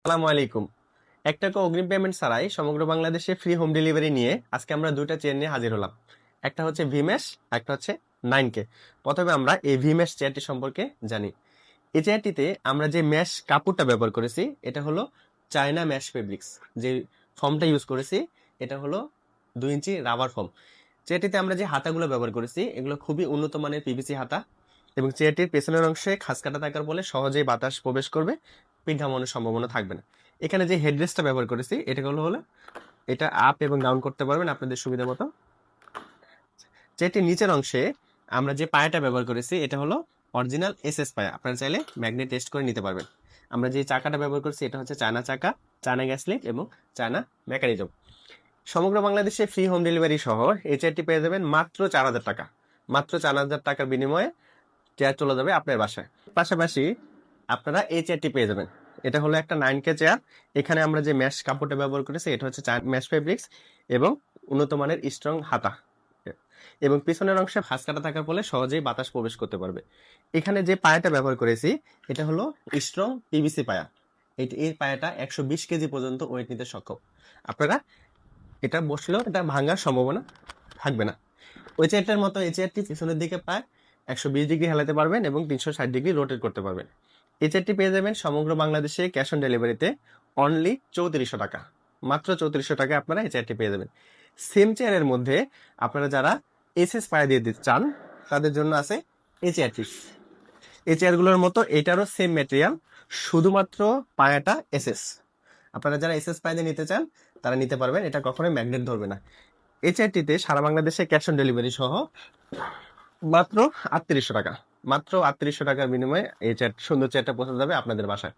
আসসালামু আলাইকুম। 1 টাকা অগ্রিম পেমেন্ট ছাড়াই সমগ্র বাংলাদেশে ফ্রি হোম ডেলিভারি নিয়ে আজকে আমরা দুইটা চেয়ার নিয়ে হাজির হলাম। একটা হচ্ছে ভিমেশ, একটা হচ্ছে 9K। প্রথমে আমরা এই ভিমেশ চেয়ারটি সম্পর্কে জানি। এই চেয়ারটিতে আমরা যে ম্যাশ কাপড়টা ব্যবহার করেছি এটা হলো চায়না ম্যাশ ফেব্রিক্স। যে ফর্মটা ইউজ করেছি এটা হলো 2 ইঞ্চি রাবার ফর্ম। চেয়ারটিতে আমরা যে হাতাগুলো ব্যবহার করেছি এগুলো খুবই উন্নত মানের পিভিসি হাতা, এবং চেয়ারটির পেছনের অংশে খাঁজ কাটা থাকার ফলে সহজেই বাতাস প্রবেশ করবে, পিন ঘামানোর সম্ভাবনা থাকবে না। এখানে যে হেডরেস্টটা ব্যবহার করেছি এটা হলো এটা আপ এবং ডাউন করতে পারবেন আপনাদের সুবিধা মতো। চেয়ারটির নিচের অংশে আমরা যে পায়াটা ব্যবহার করেছি এটা হলো অরিজিনাল এসএস পায়া, আপনারা চাইলে ম্যাগনেট টেস্ট করে নিতে পারবেন। আমরা যে চাকাটা ব্যবহার করছি এটা হচ্ছে চায়না চাকা, চায়না গ্যাস লিফট এবং চায়না মেকানিজম। সমগ্র বাংলাদেশে ফ্রি হোম ডেলিভারি সহ এই চেয়ারটি পেয়ে যাবেন মাত্র 4,000 টাকা। মাত্র 4,000 টাকার বিনিময়ে চেয়ার চলে যাবে আপনার বাসায়। পাশাপাশি আপনারা এই চেয়ারটি পেয়ে যাবেন। এটা হলো একটা 9K চেয়ার। এখানে আমরা যে ম্যাশ কাপড়টা ব্যবহার করেছি এটা হচ্ছে ম্যাশ ফেব্রিক্স এবং উন্নত মানের স্ট্রং হাতা, এবং পিছনের অংশে ভাঁজ কাটা থাকার ফলে সহজেই বাতাস প্রবেশ করতে পারবে। এখানে যে পায়াটা ব্যবহার করেছি এটা হলো স্ট্রং পিভিসি পায়া। এই পায়াটা 120 কেজি পর্যন্ত ওয়েট নিতে সক্ষম। আপনারা এটা বসলেও এটা ভাঙার সম্ভাবনা থাকবে না। ওই চেয়ারটার মতো এই চেয়ারটি পিছনের দিকে প্রায় 120 ডিগ্রি হেলাতে পারবেন এবং 360 ডিগ্রি রোটেট করতে পারবেন। এই চেয়ারটি পেয়ে যাবেন সমগ্র বাংলাদেশে ক্যাশ অন ডেলিভারিতে অনলি 3400 টাকা। মাত্র 3400 টাকায় আপনারা এই চেয়ারটি পেয়ে যাবেন। সেম চেয়ারের মধ্যে আপনারা যারা এসএস পায়া দিয়ে দিতে চান তাদের জন্য আছে এই চেয়ারটি। এই চেয়ারগুলোর মতো এটারও সেম ম্যাটেরিয়াল, শুধুমাত্র পায়াটা এসএস। আপনারা যারা এসএস পায়া দিয়ে নিতে চান তারা নিতে পারবেন, এটা কখনোই ম্যাগনেট ধরবে না। এই চেয়ারটিতে সারা বাংলাদেশে ক্যাশ অন ডেলিভারি সহ মাত্র 3800 টাকা। মাত্র 3800 টাকার বিনিময়ে এই সুন্দর চেয়ারটা পৌঁছে যাবে আপনাদের বাসায়।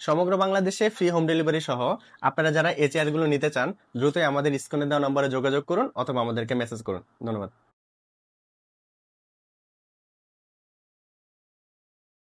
সমগ্র বাংলাদেশে ফ্রি হোম ডেলিভারি সহ আপনারা যারা এই চেয়ারগুলো নিতে চান দ্রুতই আমাদের স্ক্রিনে দেওয়া নম্বরে যোগাযোগ করুন অথবা আমাদেরকে মেসেজ করুন। ধন্যবাদ।